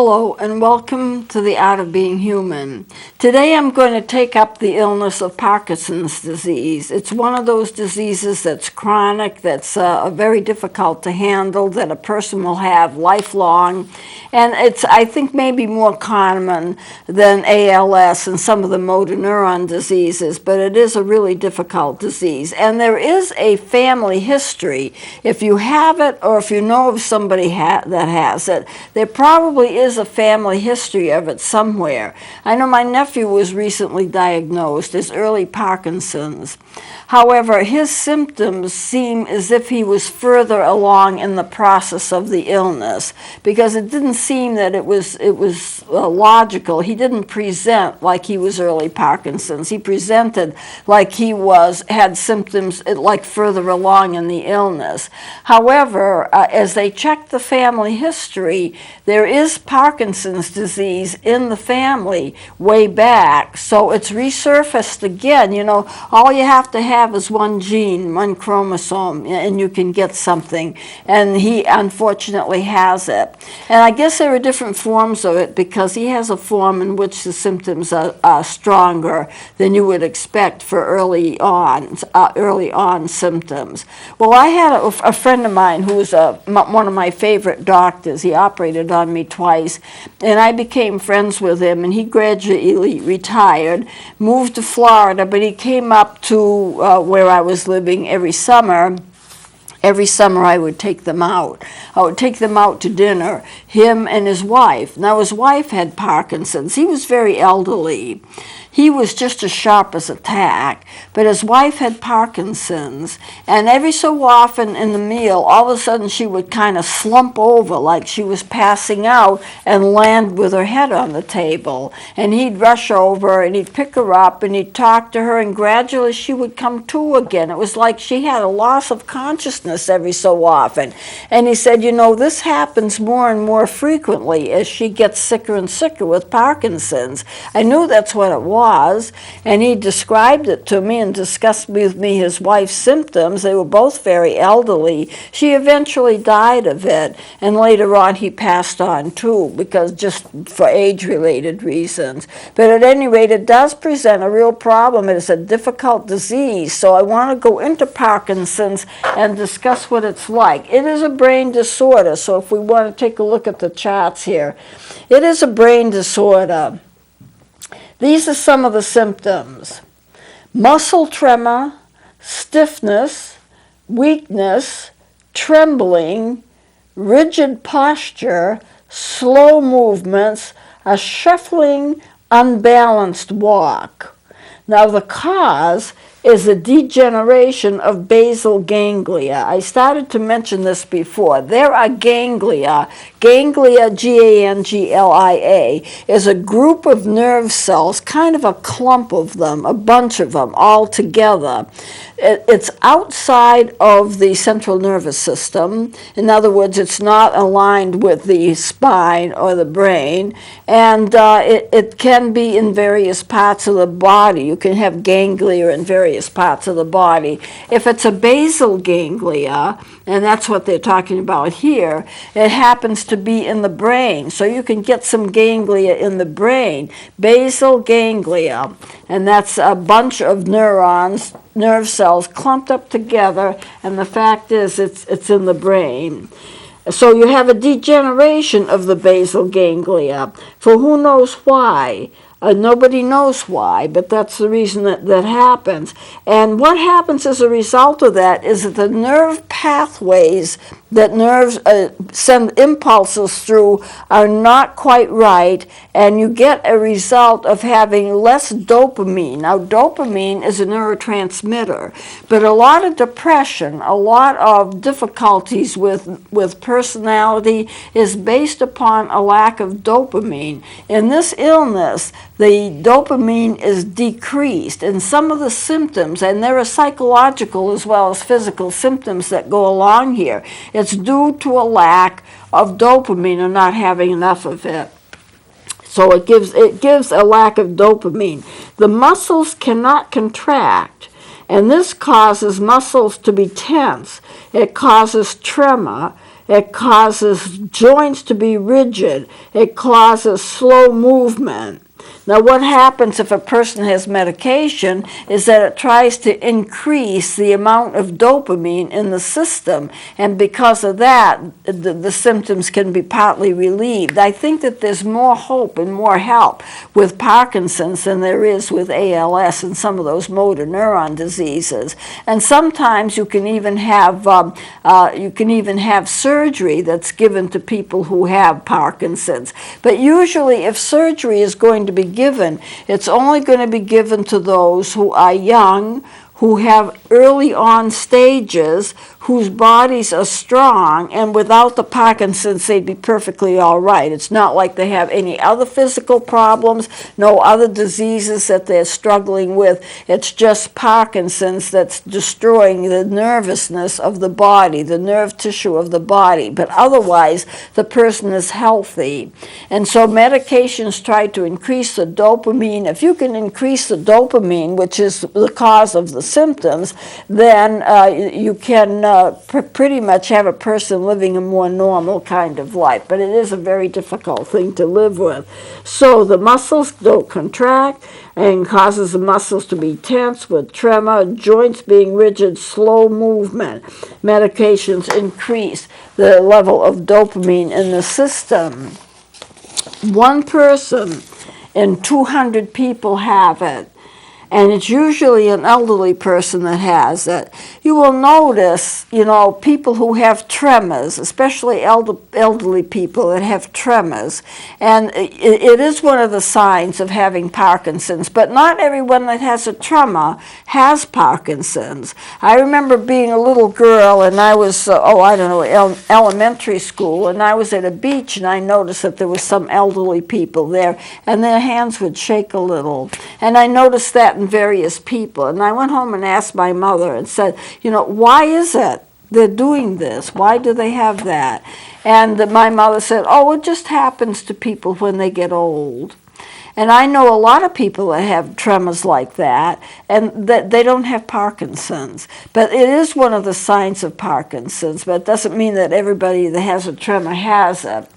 Hello and welcome to the Art of Being Human. Today I'm going to take up the illness of Parkinson's disease. It's one of those diseases that's chronic, that's very difficult to handle, that a person will have lifelong. And it's, I think, maybe more common than ALS and some of the motor neuron diseases, but it is a really difficult disease. And there is a family history. If you have it or if you know of somebody that has it, there probably is a family history of it somewhere. I know my nephew was recently diagnosed as early Parkinson's. However, his symptoms seem as if he was further along in the process of the illness, because it didn't seem that it was logical. He didn't present like he was early Parkinson's. He presented like he had symptoms like further along in the illness. However, as they checked the family history, there is Parkinson's disease in the family way back, so it's resurfaced again. You know, all you have to have is one gene, one chromosome, and you can get something, and he unfortunately has it. And I guess there are different forms of it, because he has a form in which the symptoms are stronger than you would expect for early on symptoms. Well, I had a friend of mine who was one of my favorite doctors. He operated on me twice, and I became friends with him, and he gradually retired, moved to Florida, but he came up to where I was living every summer. Every summer I would take them out. I would take them out to dinner, him and his wife. Now his wife had Parkinson's. He was very elderly. He was just as sharp as a tack, but his wife had Parkinson's, and every so often in the meal, all of a sudden she would kind of slump over like she was passing out and land with her head on the table. And he'd rush over and he'd pick her up and he'd talk to her, and gradually she would come to again. It was like she had a loss of consciousness every so often. And he said, you know, this happens more and more frequently as she gets sicker and sicker with Parkinson's. I knew that's what it was. And he described it to me and discussed with me his wife's symptoms. They were both very elderly. She eventually died of it, and later on he passed on too, because just for age-related reasons. But at any rate, it does present a real problem. It is a difficult disease, so I want to go into Parkinson's and discuss what it's like. It is a brain disorder, so if we want to take a look at the charts here, it is a brain disorder. These are some of the symptoms: muscle tremor, stiffness, weakness, trembling, rigid posture, slow movements, a shuffling, unbalanced walk. Now the cause is a degeneration of basal ganglia. I started to mention this before. There are ganglia. Ganglia, G-A-N-G-L-I-A, is a group of nerve cells, kind of a clump of them, a bunch of them all together. It's outside of the central nervous system. In other words, it's not aligned with the spine or the brain, and it can be in various parts of the body. You can have ganglia in various parts of the body. If it's a basal ganglia, and that's what they're talking about here, it happens to be in the brain. So you can get some ganglia in the brain, basal ganglia, and that's a bunch of neurons, nerve cells clumped up together, and the fact is it's in the brain. So you have a degeneration of the basal ganglia, for who knows why. Nobody knows why, but that's the reason that happens. And what happens as a result of that is that the nerve pathways that nerves send impulses through are not quite right, and you get a result of having less dopamine. Now, dopamine is a neurotransmitter, but a lot of depression, a lot of difficulties with personality is based upon a lack of dopamine. In this illness, the dopamine is decreased, and some of the symptoms, and there are psychological as well as physical symptoms that go along here. It's due to a lack of dopamine or not having enough of it. So it gives a lack of dopamine. The muscles cannot contract, And this causes muscles to be tense. It causes tremor. It causes joints to be rigid. It causes slow movement. Now, what happens if a person has medication is that it tries to increase the amount of dopamine in the system, and because of that, the symptoms can be partly relieved. I think that there's more hope and more help with Parkinson's than there is with ALS and some of those motor neuron diseases. And sometimes you can even have surgery that's given to people who have Parkinson's. But usually, if surgery is going to be given, it's only going to be given to those who are young, who have early on stages, whose bodies are strong, and without the Parkinson's, they'd be perfectly all right. It's not like they have any other physical problems, no other diseases that they're struggling with. It's just Parkinson's that's destroying the nervousness of the body, the nerve tissue of the body. But otherwise, the person is healthy. And so medications try to increase the dopamine. If you can increase the dopamine, which is the cause of the symptoms, then you can pretty much have a person living a more normal kind of life. But it is a very difficult thing to live with. So the muscles don't contract and causes the muscles to be tense with tremor, joints being rigid, slow movement. Medications increase the level of dopamine in the system. One person in 200 people have it. And it's usually an elderly person that has it. You will notice, people who have tremors, especially elderly people that have tremors. And it is one of the signs of having Parkinson's, but not everyone that has a tremor has Parkinson's. I remember being a little girl, and I was, elementary school, and I was at a beach, and I noticed that there were some elderly people there, and their hands would shake a little. And I noticed that in various people. And I went home and asked my mother and said, why is it they're doing this? Why do they have that? And my mother said, it just happens to people when they get old. And I know a lot of people that have tremors like that, and that they don't have Parkinson's. But it is one of the signs of Parkinson's, but it doesn't mean that everybody that has a tremor has it.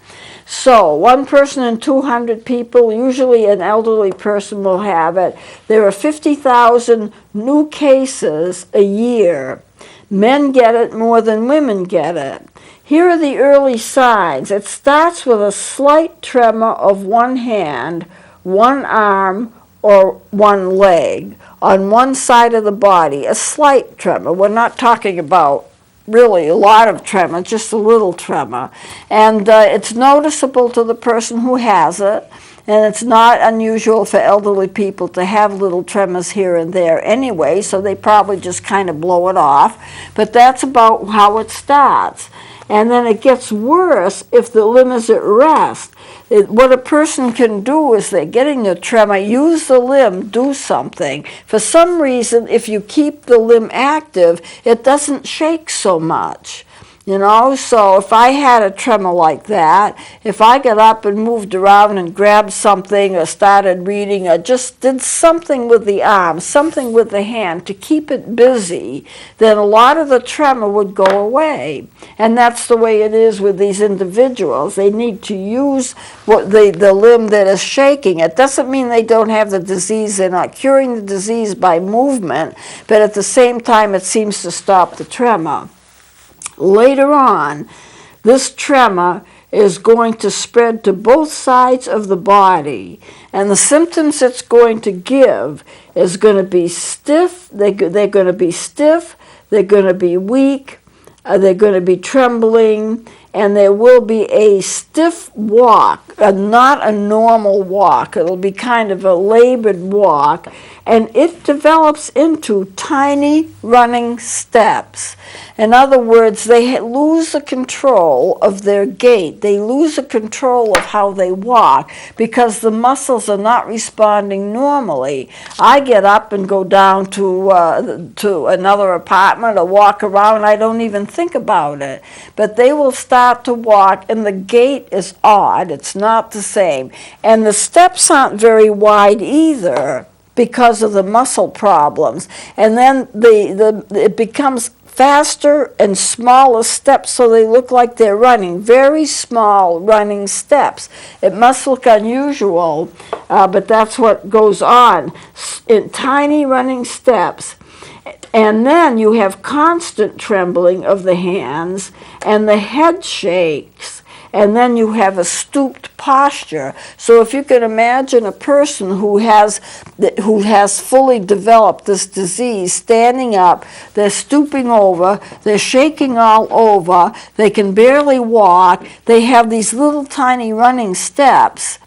So, one person in 200 people, usually an elderly person, will have it. There are 50,000 new cases a year. Men get it more than women get it. Here are the early signs. It starts with a slight tremor of one hand, one arm, or one leg on one side of the body. A slight tremor. We're not talking about really a lot of tremor, just a little tremor. And it's noticeable to the person who has it, and it's not unusual for elderly people to have little tremors here and there anyway, so they probably just kind of blow it off. But that's about how it starts. And then it gets worse if the limb is at rest. What a person can do is they're getting a tremor, use the limb, do something. For some reason, if you keep the limb active, it doesn't shake so much. So if I had a tremor like that, if I got up and moved around and grabbed something or started reading or just did something with the arm, something with the hand to keep it busy, then a lot of the tremor would go away. And that's the way it is with these individuals. They need to use the limb that is shaking. It doesn't mean they don't have the disease. They're not curing the disease by movement, but at the same time it seems to stop the tremor. Later on, this tremor is going to spread to both sides of the body, and the symptoms it's going to give is going to be stiff. They're going to be stiff, they're going to be weak, they're going to be trembling, and there will be a stiff walk, not a normal walk. It'll be kind of a labored walk, and it develops into tiny running steps. In other words, they lose the control of their gait. They lose the control of how they walk because the muscles are not responding normally. I get up and go down to another apartment or walk around. I don't even think about it. But they will start to walk, and the gait is odd. It's not the same. And the steps aren't very wide either. because of the muscle problems. And then it becomes faster and smaller steps, so they look like they're running, very small running steps. It must look unusual, but that's what goes on, in tiny running steps. And then you have constant trembling of the hands, and the head shakes. And then you have a stooped posture. So if you can imagine a person who has fully developed this disease standing up, they're stooping over, they're shaking all over, they can barely walk, they have these little tiny running steps.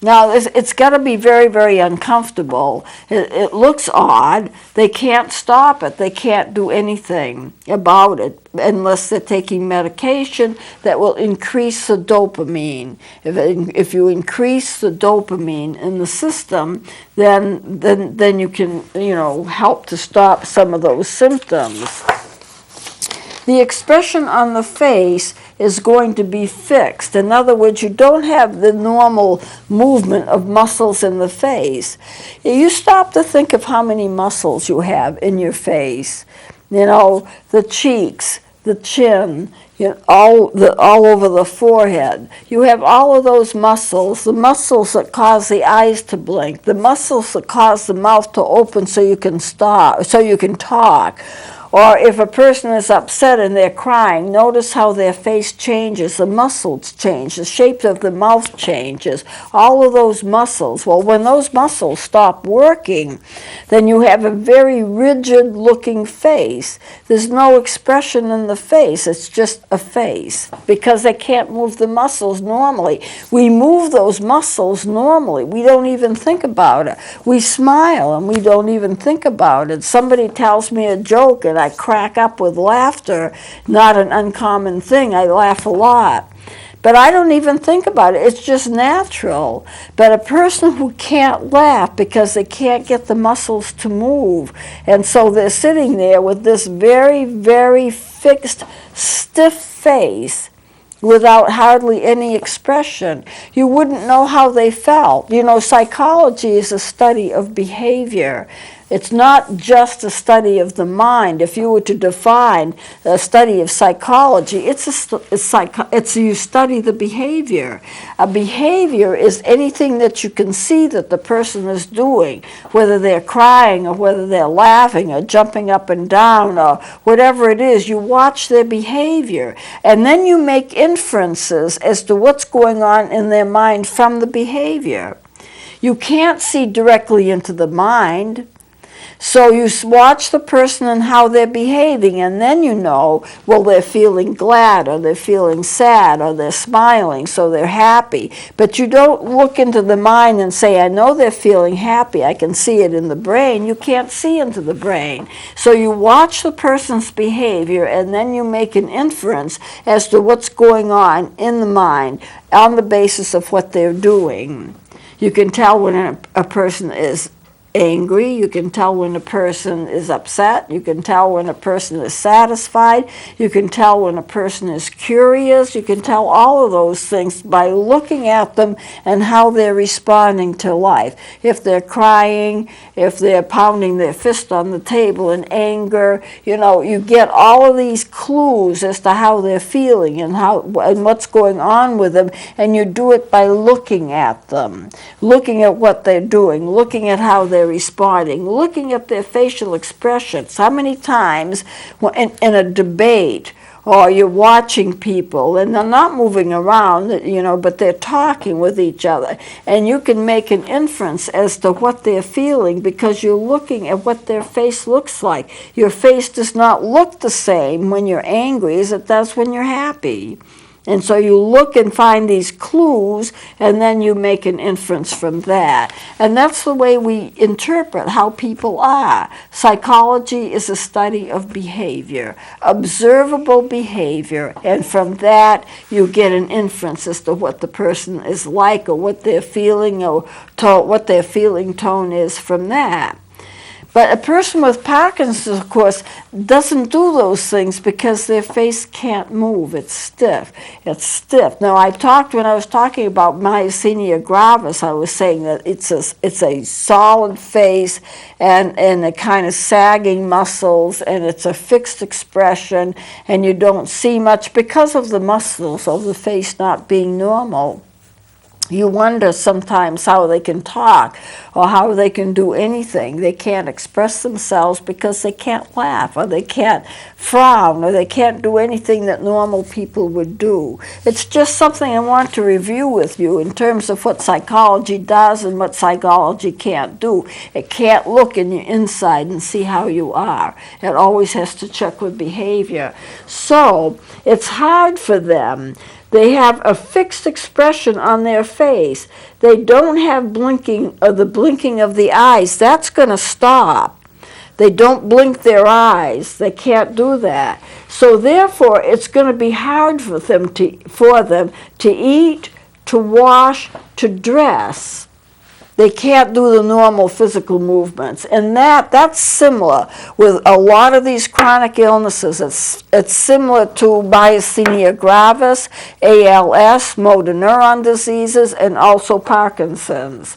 Now, it's got to be very, very uncomfortable. It looks odd. They can't stop it. They can't do anything about it unless they're taking medication that will increase the dopamine. If you increase the dopamine in the system, then you can, help to stop some of those symptoms. The expression on the face is going to be fixed. In other words, you don't have the normal movement of muscles in the face. You stop to think of how many muscles you have in your face. The cheeks, the chin, all over the forehead. You have all of those muscles, the muscles that cause the eyes to blink, the muscles that cause the mouth to open so you can talk. Or if a person is upset and they're crying, notice how their face changes, the muscles change, the shape of the mouth changes, all of those muscles. Well, when those muscles stop working, then you have a very rigid looking face. There's no expression in the face, it's just a face, because they can't move the muscles normally. We move those muscles normally. We don't even think about it. We smile and we don't even think about it. Somebody tells me a joke and I crack up with laughter, not an uncommon thing. I laugh a lot. But I don't even think about it. It's just natural. But a person who can't laugh because they can't get the muscles to move, and so they're sitting there with this very, very fixed, stiff face without hardly any expression. You wouldn't know how they felt. Psychology is a study of behavior. It's not just a study of the mind. If you were to define a study of psychology, it's you study the behavior. A behavior is anything that you can see that the person is doing, whether they're crying or whether they're laughing or jumping up and down or whatever it is. You watch their behavior, and then you make inferences as to what's going on in their mind from the behavior. You can't see directly into the mind. So you watch the person and how they're behaving, and then you know, well, they're feeling glad, or they're feeling sad, or they're smiling, so they're happy. But you don't look into the mind and say, I know they're feeling happy, I can see it in the brain. You can't see into the brain. So you watch the person's behavior, and then you make an inference as to what's going on in the mind on the basis of what they're doing. You can tell when a person is angry, you can tell when a person is upset, you can tell when a person is satisfied, you can tell when a person is curious, you can tell all of those things by looking at them and how they're responding to life. If they're crying, if they're pounding their fist on the table in anger, you get all of these clues as to how they're feeling and what's going on with them, and you do it by looking at them, looking at what they're doing, looking at how they're responding, looking at their facial expressions. How many times in a debate, or you're watching people and they're not moving around, but they're talking with each other, and you can make an inference as to what they're feeling because you're looking at what their face looks like. Your face does not look the same when you're angry as it does when you're happy. And so you look and find these clues, and then you make an inference from that. And that's the way we interpret how people are. Psychology is a study of behavior, observable behavior, and from that you get an inference as to what the person is like or what they're feeling or what their feeling tone is from that. But a person with Parkinson's, of course, doesn't do those things because their face can't move. It's stiff. It's stiff. Now, when I was talking about myasthenia gravis, I was saying that it's a solid face and a kind of sagging muscles, and it's a fixed expression, and you don't see much because of the muscles of the face not being normal. You wonder sometimes how they can talk or how they can do anything. They can't express themselves because they can't laugh or they can't frown or they can't do anything that normal people would do. It's just something I want to review with you in terms of what psychology does and what psychology can't do. It can't look in your inside and see how you are. It always has to check with behavior. So it's hard for them. They have a fixed expression on their face. They don't have blinking or the blinking of the eyes. That's going to stop. They don't blink their eyes. They can't do that. So therefore, it's going to be hard for them to eat, to wash, to dress. They can't do the normal physical movements. And that's similar with a lot of these chronic illnesses. It's similar to myasthenia gravis, ALS, motor neuron diseases, and also Parkinson's.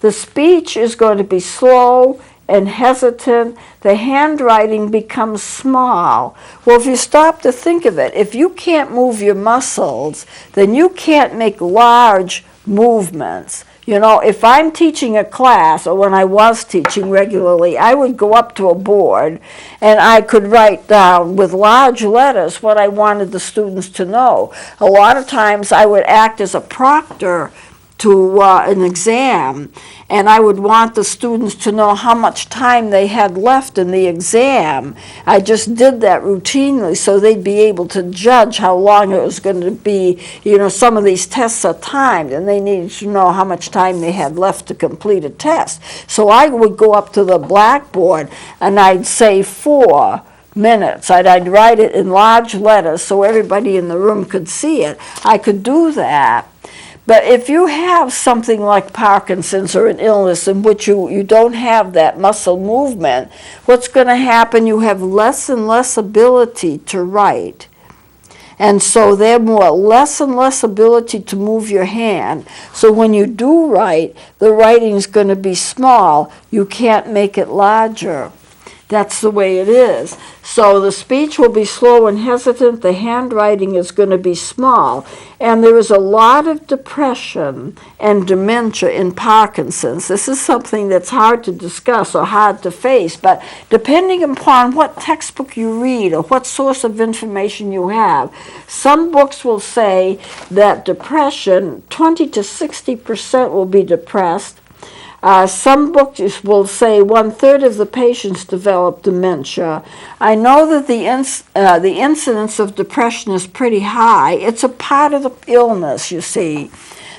The speech is going to be slow and hesitant. The handwriting becomes small. Well, if you stop to think of it, if you can't move your muscles, then you can't make large movements. You know, if I'm teaching a class, or when I was teaching regularly, I would go up to a board and I could write down with large letters what I wanted the students to know. A lot of times I would act as a proctor to an exam, and I would want the students to know how much time they had left in the exam. I just did that routinely so they'd be able to judge how long it was going to be. You know, some of these tests are timed, and they needed to know how much time they had left to complete a test. So I would go up to the blackboard and I'd say 4 minutes. I'd write it in large letters so everybody in the room could see it. I could do that. But if you have something like Parkinson's or an illness in which you don't have that muscle movement, what's going to happen, you have less and less ability to write. And so they're less and less ability to move your hand. So when you do write, the writing's going to be small. You can't make it larger. That's the way it is. So the speech will be slow and hesitant. The handwriting is going to be small. And there is a lot of depression and dementia in Parkinson's. This is something that's hard to discuss or hard to face. But depending upon what textbook you read or what source of information you have, some books will say that depression, 20 to 60% will be depressed. Some books will say 1/3 of the patients develop dementia. I know that the incidence of depression is pretty high. It's a part of the illness, you see.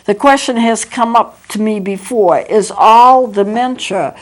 The question has come up to me before, is all dementia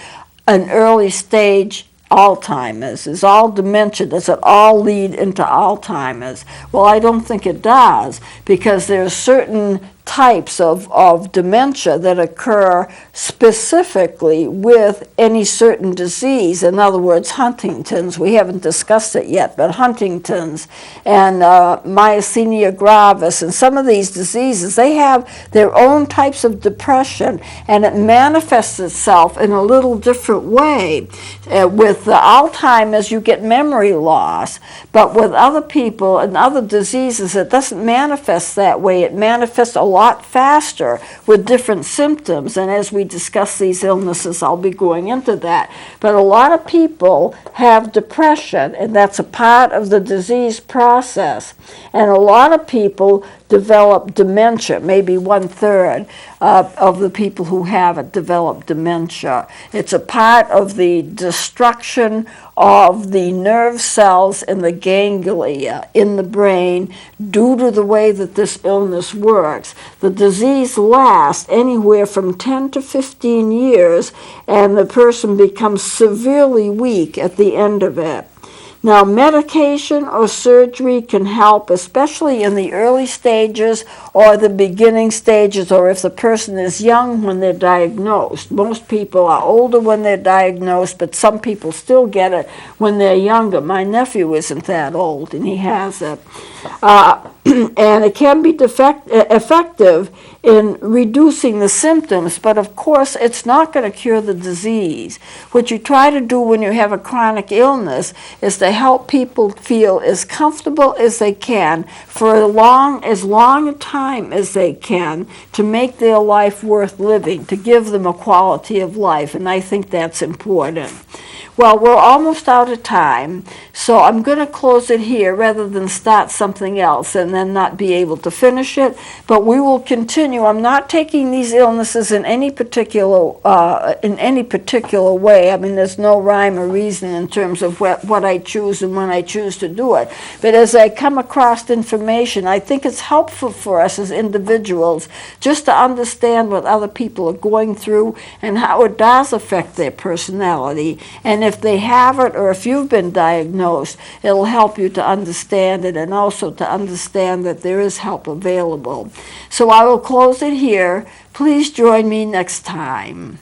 an early stage Alzheimer's? Is all dementia, does it all lead into Alzheimer's? Well, I don't think it does, because there are certain types of dementia that occur specifically with any certain disease. In other words, Huntington's. We haven't discussed it yet, but Huntington's and myasthenia gravis and some of these diseases, they have their own types of depression, and it manifests itself in a little different way. With Alzheimer's, you get memory loss, but with other people and other diseases, it doesn't manifest that way. It manifests a lot faster with different symptoms, and as we discuss these illnesses, I'll be going into that. But a lot of people have depression, and that's a part of the disease process. And a lot of people develop dementia. Maybe 1/3 of the people who have it develop dementia. It's a part of the destruction of the nerve cells and the ganglia in the brain due to the way that this illness works. The disease lasts anywhere from 10 to 15 years, and the person becomes severely weak at the end of it. Now, medication or surgery can help, especially in the early stages or the beginning stages, or if the person is young when they're diagnosed. Most people are older when they're diagnosed, but some people still get it when they're younger. My nephew isn't that old, and he has it. And it can be effective in reducing the symptoms, but of course it's not going to cure the disease. What you try to do when you have a chronic illness is to help people feel as comfortable as they can for as long a time as they can, to make their life worth living, to give them a quality of life, and I think that's important. Well, we're almost out of time, so I'm going to close it here rather than start something else and then not be able to finish it. But we will continue. I'm not taking these illnesses in any particular way. I mean, there's no rhyme or reason in terms of what I choose and when I choose to do it. But as I come across information, I think it's helpful for us as individuals just to understand what other people are going through and how it does affect their personality. And if they have it, or if you've been diagnosed, it'll help you to understand it, and also to understand that there is help available. So I will close it here. Please join me next time.